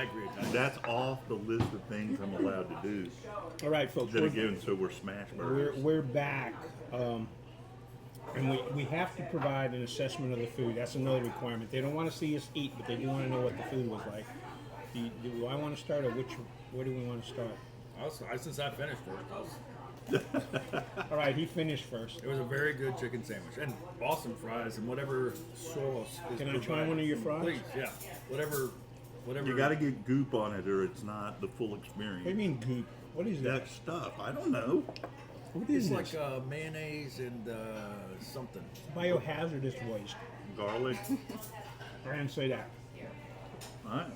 pancreatitis. That's off the list of things I'm allowed to do. All right, folks. Then again, so we're smash burgers. We're back. And we have to provide an assessment of the food. That's another requirement. They don't want to see us eat, but they do want to know what the food was like. Do I want to start, or where do we want to start? Since I finished first, All right, he finished first. it was a very good chicken sandwich and awesome fries and whatever sauce. Can I try one of your fries? Please, yeah. Whatever. You got to get goop on it, or it's not the full experience. What do you mean goop? What is that? That stuff, I don't know. What It's is like this? mayonnaise and something. Biohazardous waste. Garlic. I didn't say that. All right.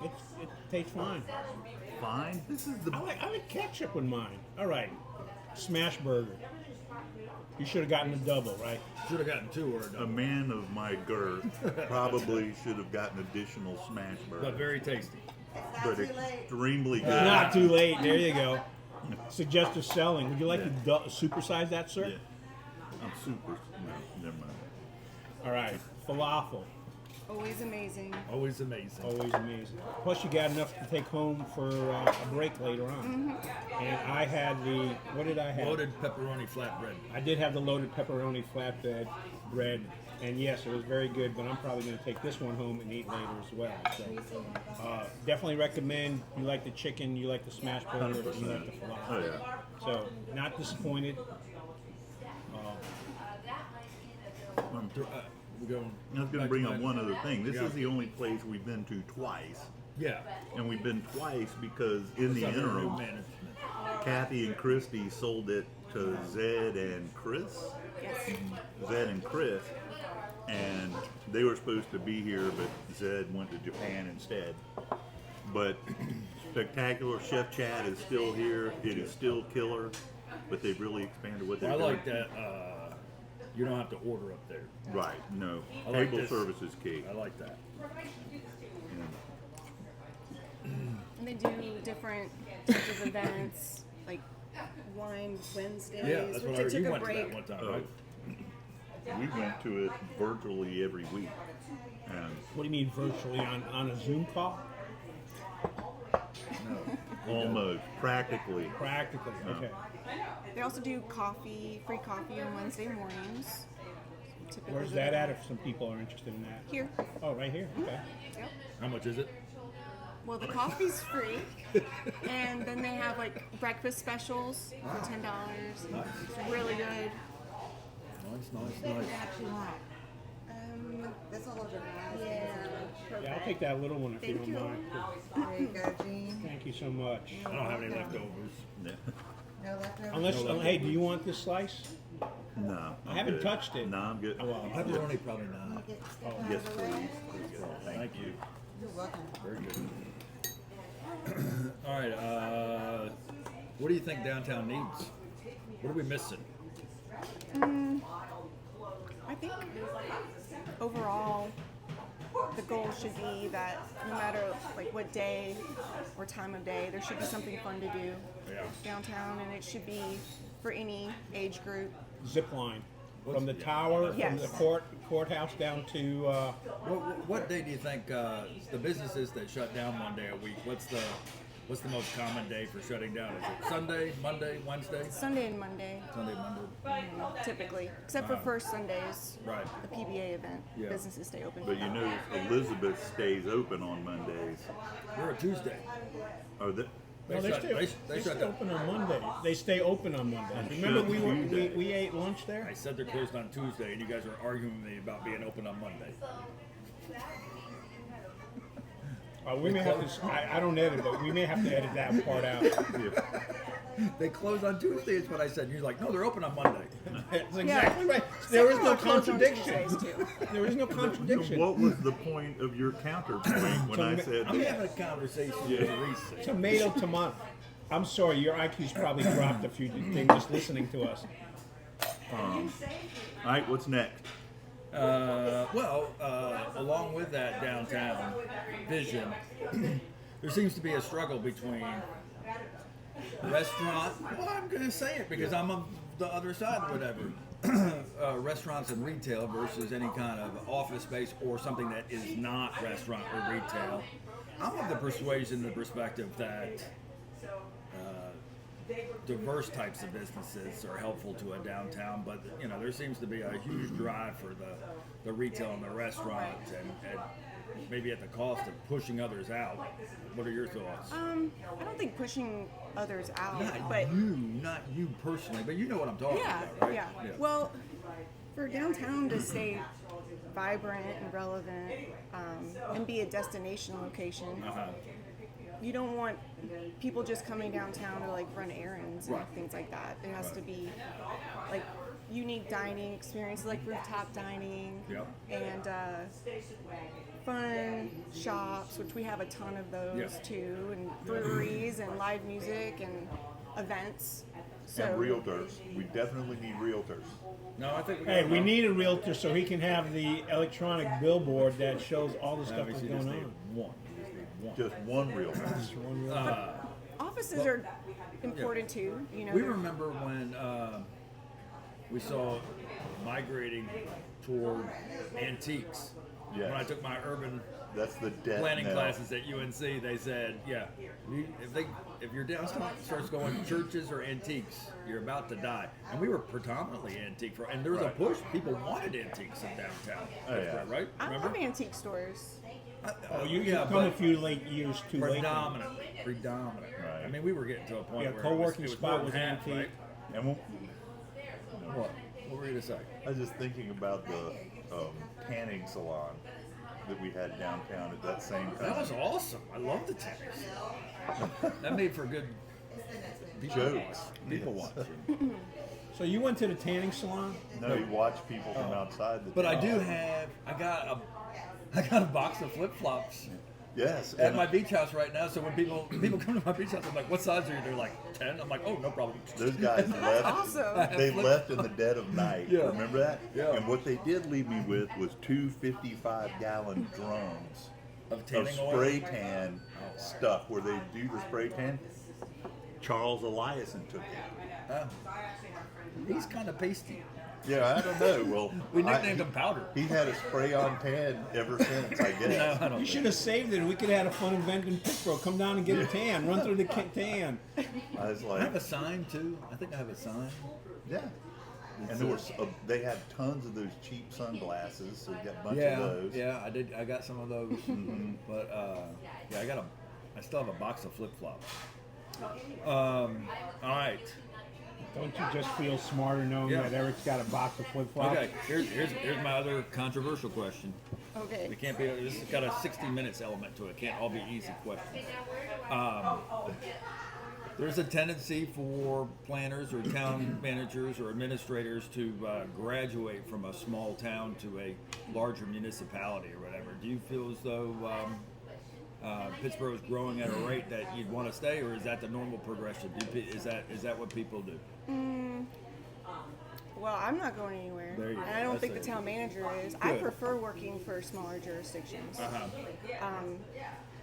It tastes fine. Fine. This is the. I like ketchup with mine. All right, smash burger. You should have gotten a double, right? Should have gotten two or a A double, man of my girth probably should have gotten additional smash burger. but very tasty. But extremely good. Not too late. There you go. Suggestive selling. Would you like to supersize that, sir? Yeah. I'm super. No, never mind. All right, falafel. Always amazing. Always amazing. Always amazing. Plus, you got enough to take home for a break later on. And I had what did I have? Loaded pepperoni flatbread. I did have the loaded pepperoni flatbread bread, and yes, it was very good. But I'm probably going to take this one home and eat later as well. So, definitely recommend. You like the chicken, you like the smash burger, you like the falafel. Oh yeah. So, not disappointed. We're going. I was going to back bring to up my- one other thing. This Yeah. is the only place we've been to twice, Yeah. and we've been twice because in the It's under new interim, management. Kathy and Christy sold it to Zed and Chris. Yes. Zed and Chris, and they were supposed to be here, but Zed went to Japan instead. But Spectacular Chef Chad is still here. It is still killer, but they've really expanded what they're I doing. like that. You don't have to order up there. Right, no. I like Table this. service is key. I like that. Yeah. And they do different types of events, like Wine Wednesdays, Yeah, that's which what I they heard. took You a went to break. that one time, Oh. right? We went to it virtually every week. And What do you mean virtually on a Zoom call? almost, practically. Practically. Okay. They also do free coffee on Wednesday mornings. Typically Where's that at if some people are interested in that? Here. Oh, right here. Okay. Yep. How much is it? Well, the coffee's free, and then they have like breakfast specials for $10. It's really good. Nice. That's a little bit nice. Yeah. Yeah, I'll take that little one if Thank you you. don't mind. There you go, Gene. Thank you so much. I don't have any leftovers. Yeah. No leftovers? Unless, hey, do you want this slice? No. I I'm haven't good. touched it. No, I'm good. Oh, well, Pepperoni probably not. Get stuff Oh, out Yes, of the way. please. Thank you. You're welcome. Very good. All right. What do you think downtown needs? What are we missing? I think overall the goal should be that no matter like what day or time of day, there should be something fun to do Yeah. downtown, and it should be for any age group. Zip line. From What's- the yeah. tower, from Yes. the courthouse down to, What day do you think the businesses that shut down one day a week? What's the most common day for shutting down? Is it Sunday, Monday, Wednesday? Sunday and Monday, Sunday, Monday. typically, except for first Sundays, Right. the PBA event. Yeah. Businesses stay open. But you know, Elizabeth stays open on Mondays. We're a Tuesday. Oh, that, no, they shut- stay, they they shut stay down. open on Monday. They stay open on Monday. Remember we ate lunch there? I said they're closed on Tuesday, and you guys are arguing with me about being open on Monday. We may have to, I don't edit, but we may have to edit that part out. They close on Tuesday is what I said. You're like, no, they're open on Monday. That's exactly right. There is Some no are closed on contradiction. Tuesdays, too. There is no contradiction. what was the point of your counterpoint when I said, I'm having a conversation with Reese. Tomato, tomato. I'm sorry, your IQ's probably dropped a few things just listening to us. all right, what's next? Along with that downtown vision, there seems to be a struggle between restaurant. Well, I'm going to say it because I'm on the other side, whatever. restaurants and retail versus any kind of office space or something that is not restaurant or retail, I'm of the persuasion, the perspective that diverse types of businesses are helpful to a downtown, but there seems to be a huge drive for the retail and the restaurant, and maybe at the cost of pushing others out. What are your thoughts? I don't think pushing others out, Not you personally, but you know what I'm talking yeah, about, right? yeah. Well, for downtown to stay vibrant and relevant, and be a destination location, you don't want people just coming downtown to like run errands and things like that. It has to be like unique dining experiences, like rooftop dining, and fun shops, which we have a ton of those too, and breweries and live music and events. So, And realtors. We definitely need realtors. No, I think Hey, we need a realtor so he can have the electronic billboard that shows all the stuff that's going on. One. Just one realtor. Just one realtor. offices are important too. We they're- remember when we saw migrating toward antiques. Yes. When I took my urban That's the death planning knell. classes at UNC, they said, if your downtown starts going churches or antiques, you're about to die. And we were predominantly antique, and there was a push. People wanted antiques in downtown. Oh, yeah. Right? I Remember? love antique stores. You've come a few late years too late. Predominantly. Right. I mean, we were getting to a point Yeah, where co-working it was spot more than was half, antique. right? And we'll, What? What were you going to say? I was just thinking about the tanning salon that we had downtown at that same time. That was awesome. I love the tennis. That made for good Jokes. people Yes. watching. So you went to the tanning salon? No, you watch people from outside the But I do town. have. I got a box of flip flops Yes. at and my beach house right now. So when people come to my beach house, I'm like, "What size are you?" They're like 10. I'm like, "Oh, no problem." those guys left. Awesome. They left in the dead of night. Yeah. Remember that? Yeah. And what they did leave me with was two 55-gallon drums Of of tanning oil. spray tan stuff where they do the spray tan. Charles Eliason took it. He's kind of pasty. Yeah, I don't know. Well, We nicknamed him Powder. He had a spray on tan ever since, I guess. No, I don't You think. should have saved it. We could have had a fun event in Pittsboro. Come down and get a tan. Run through the tan. I was I like, have a sign too. I think I have a sign. yeah. And there was they had tons of those cheap sunglasses, so we got a bunch of Yeah, those. yeah, I did. I got some of those, but yeah, I still have a box of flip flops. All right. Don't you just feel smarter knowing Yeah. that Eric's got a box of flip flops? Okay. Here's my other controversial question. Okay. It can't be. This has got a 60 minutes element to it. It can't all be easy questions. There's a tendency for planners or town managers or administrators to graduate from a small town to a larger municipality or whatever. Do you feel as though Pittsboro is growing at a rate that you'd want to stay, or is that the normal progression? Is that what people do? Well, I'm not going anywhere, There you go. and I don't That's think the it. town manager is. I Good. prefer working for smaller jurisdictions. Uh-huh.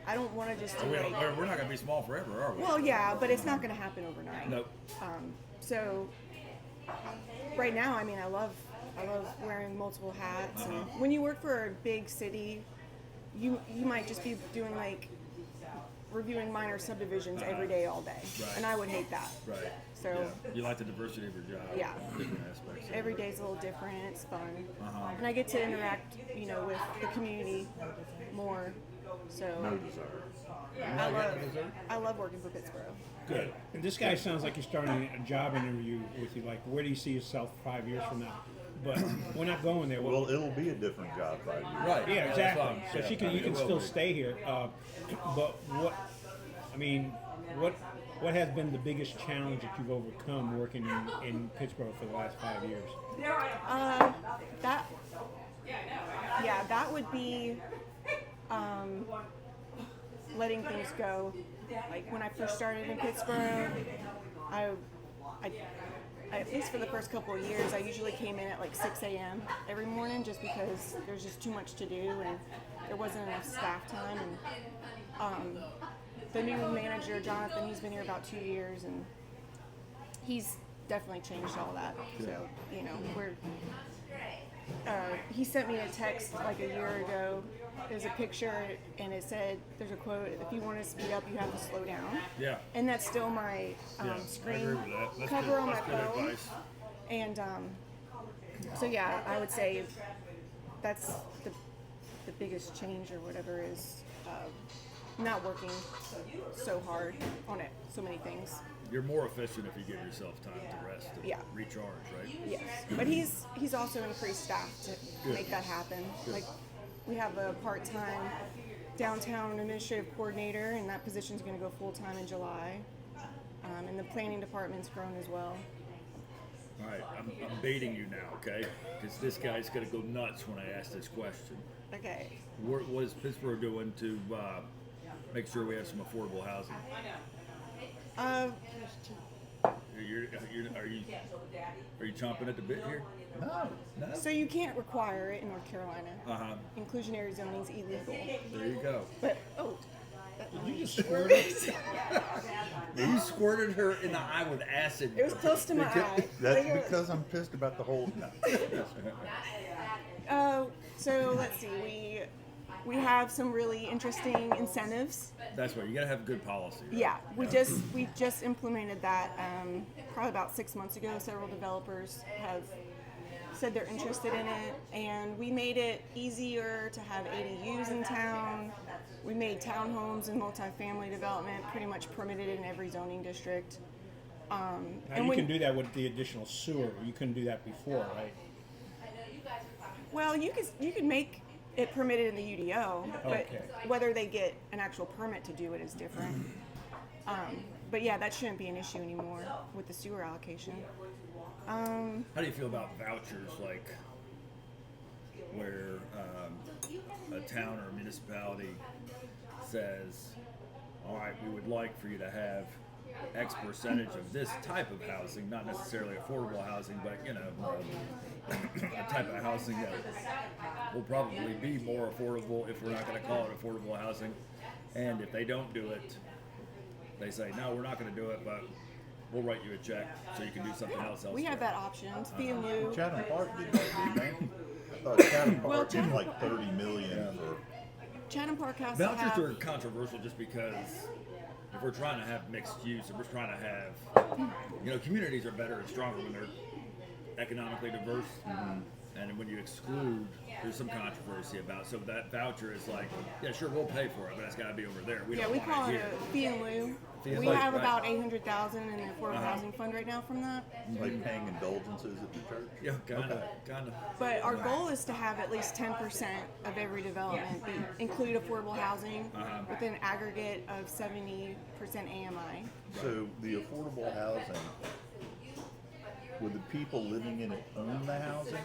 I don't want to just do We're like. not going to be small forever, are we? Well, yeah, but it's not going to happen overnight. Nope. So right now, I mean, I love wearing multiple hats. And when you work for a big city, you might just be doing like reviewing minor subdivisions every day, all day, Right. and I would hate that. Right. So Yeah. You like the diversity of your job. Yeah. Different aspects. every day's a little different. It's fun, Uh-huh. and I get to interact, with the community more. So No desire. I love working for Pittsboro. Good. And this guy sounds like he's starting a job interview with you. Like, where do you see yourself 5 years from now? But we're not going there. Well, it'll be a different job by you. Right. Yeah, that's exactly. fine. So Yeah, you it can will still be. stay here. But what has been the biggest challenge that you've overcome working in Pittsboro for the last 5 years? That would be letting things go. Like when I first started in Pittsboro, I at least for the first couple of years, I usually came in at like 6 a.m. every morning just because there's just too much to do and there wasn't enough staff time. And the new manager, Jonathan, he's been here about 2 years and he's definitely changed all that. So, he sent me a text like a year ago. There's a picture, and it said, "There's a quote: if you want to speed up, you have to slow down." Yeah. And that's still my Yeah, I screen agree with that. That's cover good. on my That's good phone. advice. And so yeah, I would say that's the biggest change or whatever is not working so hard on it. So many things. You're more efficient if you give yourself time to rest and Yeah. recharge, right? Yes, but he's also increased staff to make that happen. Like we have a part-time downtown administrative coordinator, and that position's going to go full-time in July. And the planning department's grown as well. All right, I'm baiting you now, okay? Because this guy's going to go nuts when I ask this question. Okay. What is Pittsboro doing to make sure we have some affordable housing? Are you chomping at the bit here? No. No. So you can't require it in North Carolina. Uh-huh. Inclusionary zoning is illegal. There you go. But You just squirted. You squirted her in the eye with acid. it was close to my eye. That's because I'm pissed about the whole. No. So let's see. We have some really interesting incentives. That's right. You got to have good policy. Right? Yeah, we just implemented that probably about 6 months ago. Several developers have said they're interested in it, and we made it easier to have ADUs in town. We made townhomes and multifamily development pretty much permitted in every zoning district. Now you can do that with the additional sewer. You couldn't do that before, right? Well, you could make it permitted in the UDO, but Okay. whether they get an actual permit to do it is different. But yeah, that shouldn't be an issue anymore with the sewer allocation. How do you feel about vouchers, like where a town or a municipality says, all right, we would like for you to have X percentage of this type of housing, not necessarily affordable housing, but a type of housing that will probably be more affordable if we're not going to call it affordable housing. And if they don't do it, they say, no, we're not going to do it, but we'll write you a check so you can do something else elsewhere. We have that option. It's fee in lieu. Chatham Park did that, didn't they? I thought Chatham Well, Park did Chatham- like 30 million for. Chatham Park has to Vouchers have. are controversial just because if we're trying to have mixed use, if we're trying to have, communities are better and stronger when they're economically diverse. And when you exclude, there's some controversy about. So that voucher is like, yeah, sure, we'll pay for it, but it's got to be over there. We Yeah, don't we want call it here. a fee in lieu. Fee in We lieu, have right. about 800,000 in the affordable housing fund right now from that. Like paying indulgences at the church? Yeah, kind of. But our goal is to have at least 10% of every development include affordable housing with an aggregate of 70% AMI. So the affordable housing, would the people living in it own the housing,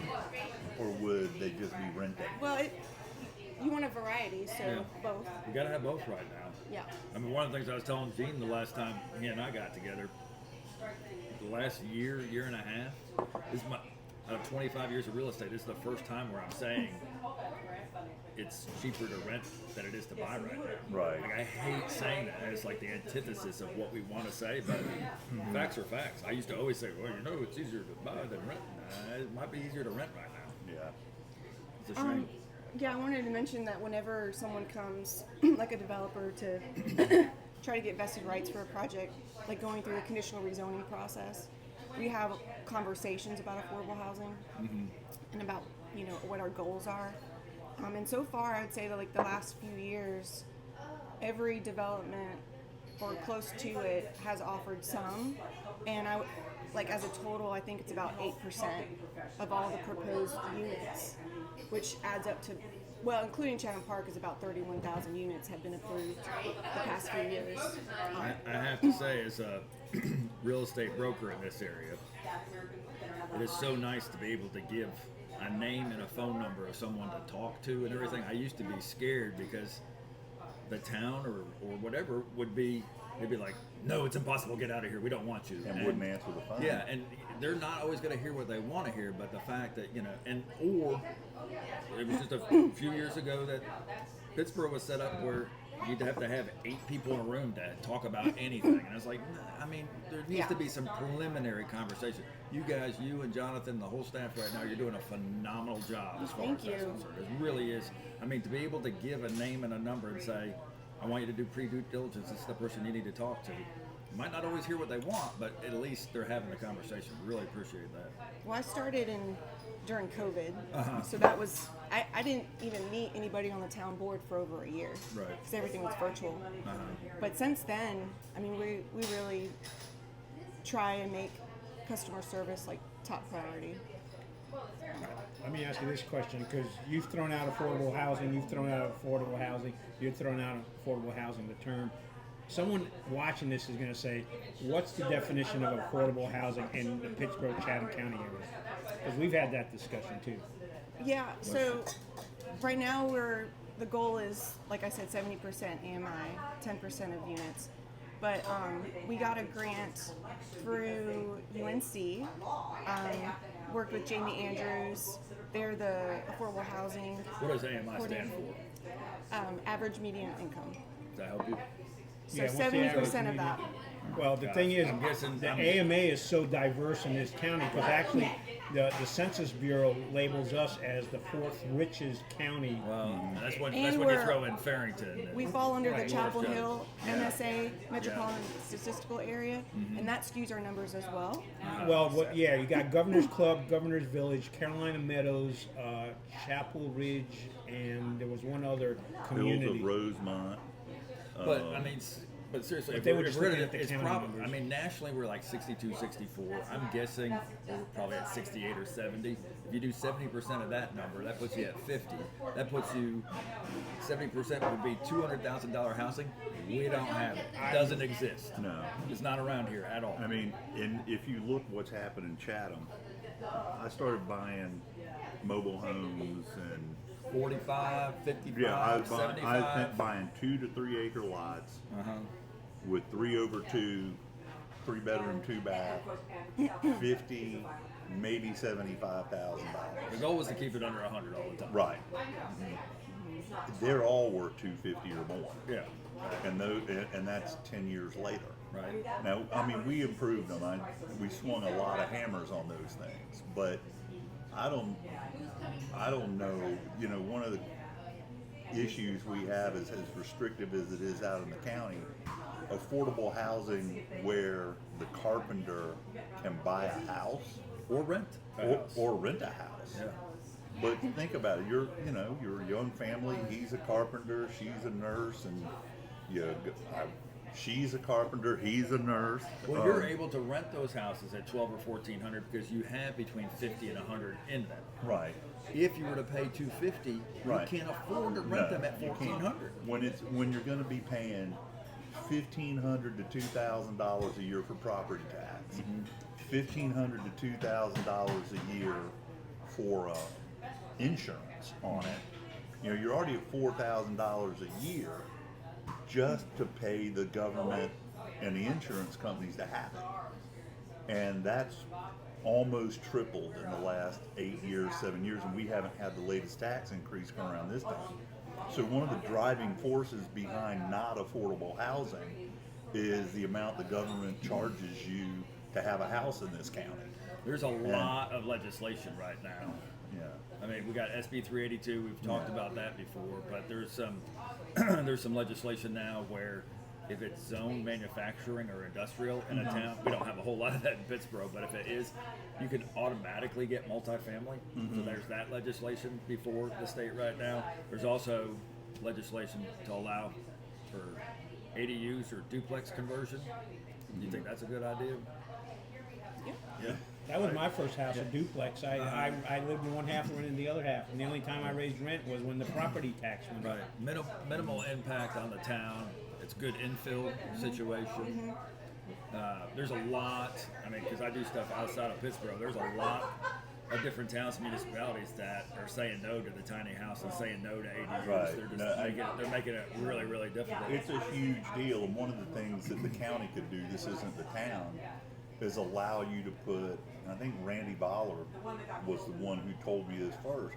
or would they just be renting? Well, you want a variety, so Yeah. both. We got to have both right now. Yeah. I mean, one of the things I was telling Gene the last time he and I got together, the last year and a half, this is out of 25 years of real estate, this is the first time where I'm saying it's cheaper to rent than it is to buy right now. Right. Like, I hate saying that. It's like the antithesis of what we want to say, but facts are facts. I used to always say, well, it's easier to buy than rent. It might be easier to rent right now. Yeah. It's a shame. Yeah, I wanted to mention that whenever someone comes, like a developer, to try to get vested rights for a project, like going through the conditional rezoning process, we have conversations about affordable housing and about what our goals are. And so far, I would say that like the last few years, every development or close to it has offered some, and as a total, I think it's about 8% of all the proposed units, which adds up to, well, including Chatham Park, is about 31,000 units have been approved the past few years. I have to say, as a real estate broker in this area, it is so nice to be able to give a name and a phone number of someone to talk to and everything. I used to be scared because the town or whatever they'd be like, no, it's impossible, get out of here, we don't want you. And wouldn't answer the phone. Yeah, and they're not always going to hear what they want to hear, but the fact that, or it was just a few years ago that Pittsboro was set up where you'd have to have 8 people in a room to talk about anything. And I was like, I mean, there needs Yeah. to be some preliminary conversation. You guys, you and Jonathan, the whole staff right now, you're doing a phenomenal job as far Thank as that's you. concerned. It really is. I mean, to be able to give a name and a number and say, I want you to do pre-due diligence, this is the person you need to talk to. You might not always hear what they want, but at least they're having a conversation. Really appreciate that. Well, I started during COVID, Uh-huh. so that was I didn't even meet anybody on the town board for over a year, Right. Because everything was virtual. Uh-huh. But since then, I mean, we really try and make customer service like top priority. Let me ask you this question, because you've thrown out affordable housing, you've thrown out affordable housing, the term. Someone watching this is going to say, what's the definition of affordable housing in the Pittsboro, Chatham County area? Because we've had that discussion too. Yeah. So right now the goal is, like I said, 70% AMI, 10% of units. But we got a grant through UNC. Worked with Jamie Andrews. They're the affordable housing. What does AMI stand for? Average median income. Does that help you? So what's the 70% average of median? that. Well, the thing is, I'm guessing- the I'm- AMA is so diverse in this county, because actually the Census Bureau labels us as the 4th richest county. Well, that's when And you we're- throw in Farrington. We fall under the Right. Chapel North Hill Jones. MSA Metropolitan Statistical Area, and that skews our numbers as well. Well, you got Governor's Club, Governor's Village, Carolina Meadows, Chapel Ridge, and there was one other Hills of community. Rosemont. But I mean, but seriously, But if they we're, were if just we're looking at at the it's county probably. numbers. I mean, nationally we're like 62, 64. I'm guessing we're probably at 68 or 70. If you do 70% of that number, that puts you at 50. That puts you 70% would be $200,000 housing. We don't have it. It doesn't exist. No. It's not around here at all. I mean, and if you look what's happened in Chatham, I started buying mobile homes and 45, 55, yeah, I was 75. buying 2 to 3 acre lots Uh-huh. with 3/2, 3-bedroom, 2-bath, 50, maybe $75,000. The goal was to keep it under 100 all the time. Right. They're all worth 250 or more, Yeah. and that's 10 years later. Right. Now, I mean, we improved them. We swung a lot of hammers on those things, but I don't know. You know, one of the issues we have is, as restrictive as it is out in the county, affordable housing where the carpenter can buy a house Or rent. a house. or rent a house. Yeah. But think about it. You're a young family. He's a carpenter. She's a nurse, and she's a carpenter. He's a nurse. Well, you're able to rent those houses at 12 or 1400 because you have between 50 and 100 in them. Right. If you were to pay 250, Right. you can't afford to rent them at you can't. 1400. When you're going to be paying $1,500 to $2,000 a year for property tax, $1,500 to $2,000 a year for insurance on it. You're already at $4,000 a year just to pay the government and the insurance companies to have it, and that's almost tripled in the last 8 years, 7 years, and we haven't had the latest tax increase come around this time. So one of the driving forces behind not affordable housing is the amount the government charges you to have a house in this county. There's a lot of legislation right now. Yeah. I mean, we got SB 382. We've talked about that before, but there's some there's some legislation now where if it's zoned manufacturing or industrial in a town, we don't have a whole lot of that in Pittsboro, but if it is, you can automatically get multifamily. So there's that legislation before the state right now. There's also legislation to allow for ADUs or duplex conversion. Do you think that's a good idea? Yeah. That was my first house, a duplex. I lived in one half and rented in the other half, and the only time I raised rent was when the property tax went up. Right. Minimal impact on the town. It's good infill situation. There's a lot. I mean, because I do stuff outside of Pittsboro. There's a lot of different towns and municipalities that are saying no to the tiny house and saying no to ADUs. Right. They're just No, they're making it really, really difficult. It's a huge deal, and one of the things that the county could do, this isn't the town, is allow you to put, I think Randy Boller was the one who told me this first,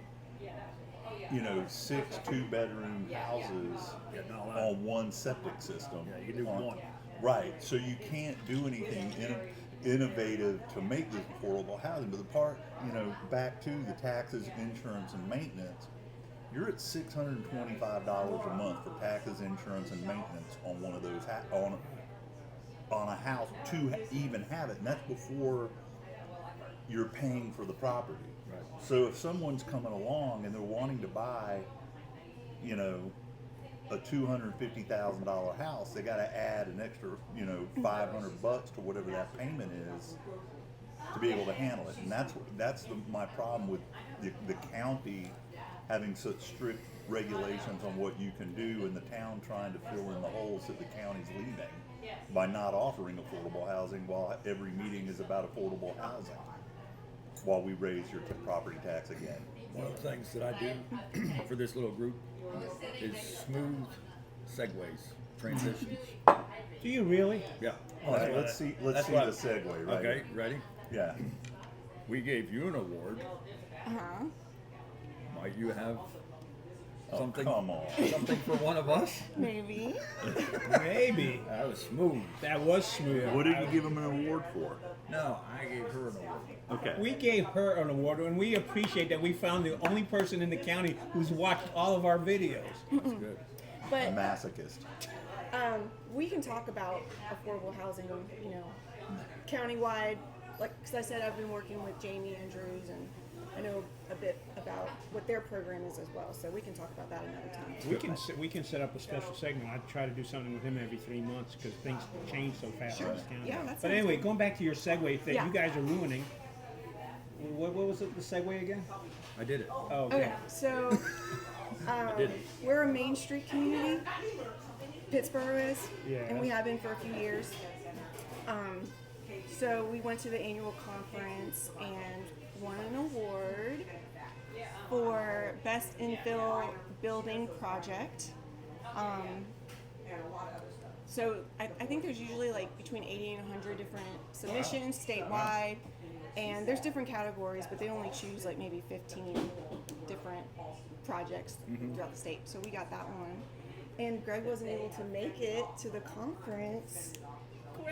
you know, 6 2-bedroom houses Yeah, no, that- on one septic system. Yeah, you can do on- one. Right. So you can't do anything innovative to make this affordable housing. But the part, you know, back to the taxes, insurance, and maintenance, you're at $625 a month for taxes, insurance, and maintenance on one of those on a house to even have it, and that's before you're paying for the property. Right. So if someone's coming along and they're wanting to buy, you know, a $250,000 house, they got to add an extra, you know, $500 to whatever that payment is to be able to handle it. And that's my problem with the county having such strict regulations on what you can do, and the town trying to fill in the holes that the county's leaving by not offering affordable housing while every meeting is about affordable housing, while we raise your property tax again. One of the things that I do for this little group is smooth segues, transitions. Do you really? Yeah. All right, let's see the segue, right? Okay, ready? Yeah. We gave you an award. Uh-huh. Might you have Oh, something? come on. Something for one of us? Maybe. Maybe. That was smooth. That was smooth. What did you give him an award for? No, I gave her an award. Okay. We gave her an award, and we appreciate that we found the only person in the county who's watched all of our videos. That's good. A But masochist. we can talk about affordable housing, you know, countywide. Like, because I said I've been working with Jamie Andrews, and I know a bit about what their program is as well. So we can talk about that another time. We can set up a special segment. I try to do something with him every 3 months because things change so fast in this county. Yeah, that but sounds anyway, good. going back to your segue thing, Yeah. you guys are ruining. What was it? The segue again? I did it. Oh, Okay, so did it. we're a Main Street community. Pittsboro is, Yeah. and we have been for a few years. So we went to the annual conference and won an award for Best Infill Building Project. So I think there's usually like between 80 and 100 different submissions statewide, and there's different categories, but they only choose like maybe 15 different projects throughout the state. So we got that one, and Greg wasn't able to make it to the conference,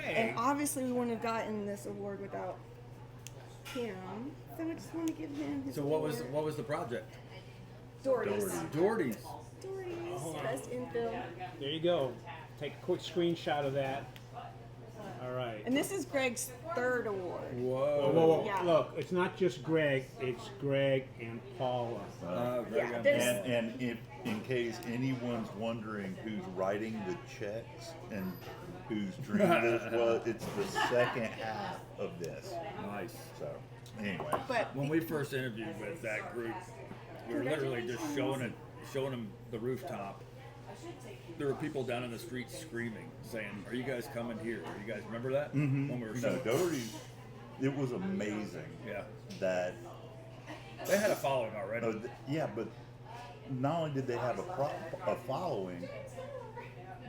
and obviously we wouldn't have gotten this award without him. So I just want to give him his So award. what was the project? Doherty's. Doherty's. Doherty's Best Infill. There you go. Take a quick screenshot of that. All right. And this is Greg's third award. Whoa, Whoa. whoa. Yeah. Look, it's not just Greg, it's Greg and Paula. Greg, Yeah, I'm- there's- And if, in case anyone's wondering who's writing the checks and whose dream this was, it's the second half of this. Nice. So, anyway. But When we first interviewed with that group, we were literally just showing them the rooftop. There were people down in the street screaming, saying, "Are you guys coming here? Are you guys remember that?" When we were No, showing. Doherty, it was amazing Yeah, that, they had a following already. yeah, but not only did they have a following,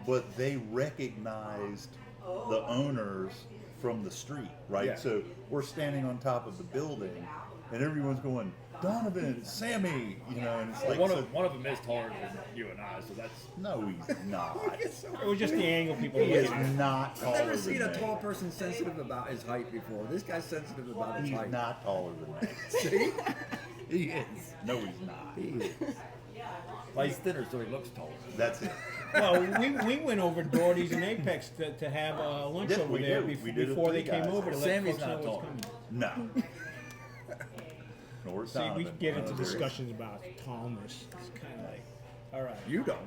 but they recognized the owners from the street, right? Yeah. So we're standing on top of the building, and everyone's going, Donovan, Sammy, you know, and it's like, One so- of them is taller than you and I, so that's. no, he's not. It was just the angle people He were is looking at. not I've taller never seen than a me. tall person sensitive about his height before. This guy's sensitive about his He's height. not taller than me. See? He is. No, he's not. He is. Well, he's thinner, so he looks taller. That's it. Well, we went over Doherty's and Apex to have lunch Yes, over we there did. We did it before with they you came guys. over to let Sammy's folks know not what's tall. coming. No. Nor See, we Donovan. can get into No, discussions about tallness. It's kind of like, all right. You don't.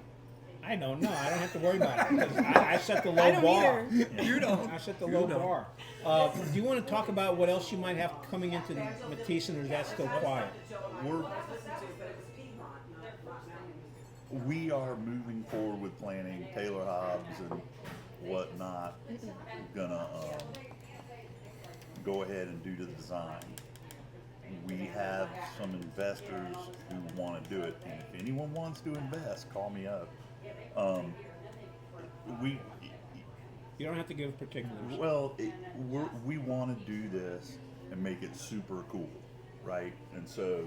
I don't know. I don't have to worry about it because I set the low I don't bar. either. You don't. I set the You low don't. bar. Do you want to talk about what else you might have coming into the Matisse, or is that still quiet? We are moving forward with planning. Taylor Hobbs and whatnot gonna go ahead and do the design. We have some investors who want to do it, and if anyone wants to invest, call me up. We You don't have to give particulars. Well, we want to do this and make it super cool, right? And so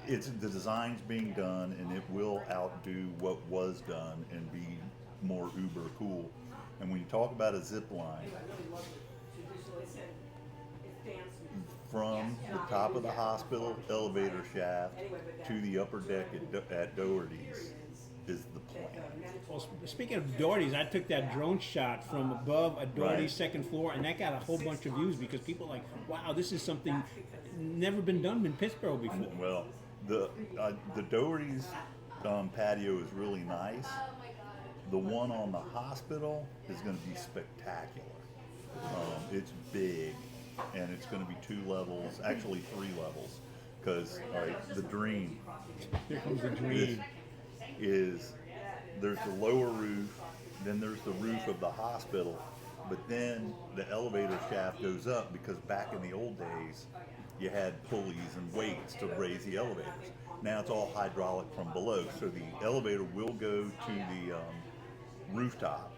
it's the design's being done, and it will outdo what was done and be more uber cool. And when you talk about a zip line, from the top of the hospital elevator shaft to the upper deck at Doherty's is the plan. Well, speaking of Doherty's, I took that drone shot from above a Doherty's Right. second floor, and that got a whole bunch of views because people are like, wow, this is something never been done in Pittsboro before. Well, the Doherty's patio is really nice. The one on the hospital is going to be spectacular. It's big, and it's going to be 2 levels, actually 3 levels, because all right, the dream Here comes the dream. is there's the lower roof, then there's the roof of the hospital, but then the elevator shaft goes up because back in the old days you had pulleys and weights to raise the elevators. Now it's all hydraulic from below, so the elevator will go to the rooftop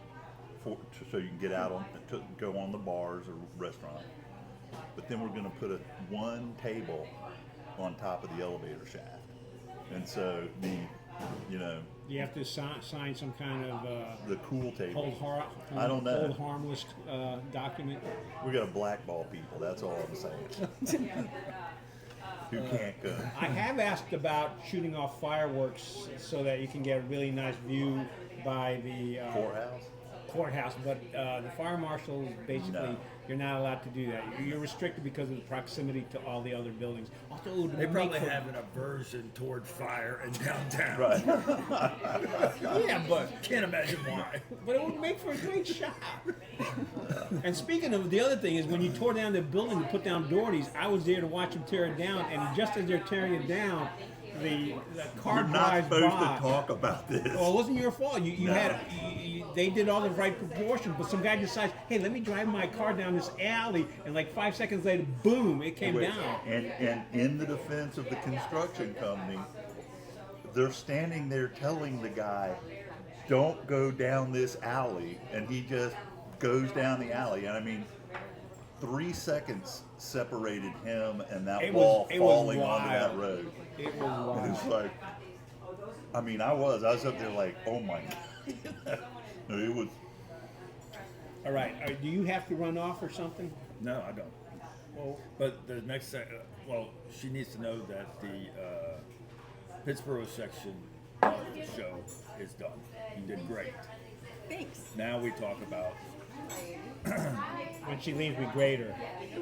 so you can get out to go on the bars or restaurant. But then we're going to put one table on top of the elevator shaft, and so You have to sign some kind of the cool table. I don't know. hold harmless document. We got to blackball people. That's all I'm saying. Who can't go? I have asked about shooting off fireworks so that you can get a really nice view by the courthouse, but the fire marshal basically No. you're not allowed to do that. You're restricted because of the proximity to all the other buildings. Also, it would They make probably for- have an aversion toward fire in downtown. Right. yeah, but Can't imagine why. but it would make for a great shot. And speaking of, the other thing is when you tore down the building to put down Doherty's, I was there to watch them tear it down, and just as they're tearing it down, the car You're not drives supposed by. to talk about this. Well, it wasn't your fault. You No. had they did all the right proportions, but some guy decides, hey, let me drive my car down this alley, and like 5 seconds later, boom, it came Wait, down. and in the defense of the construction company, they're standing there telling the guy, don't go down this alley, and he just goes down the alley. And I mean, 3 seconds separated him and that It wall was falling onto wild. that road. It was And wild. it's like, I mean, I was up there like, oh my God. No, it was, All right, do you have to run off or something? No, I don't. Well, But the next, she needs to know that the Pittsboro section of the show is done. You did great. Thanks. Now we talk about. when she leaves, we grade her.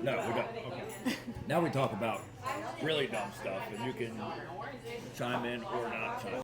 No, we don't. Okay. Now we talk about really dumb stuff, and you can chime in or not chime in.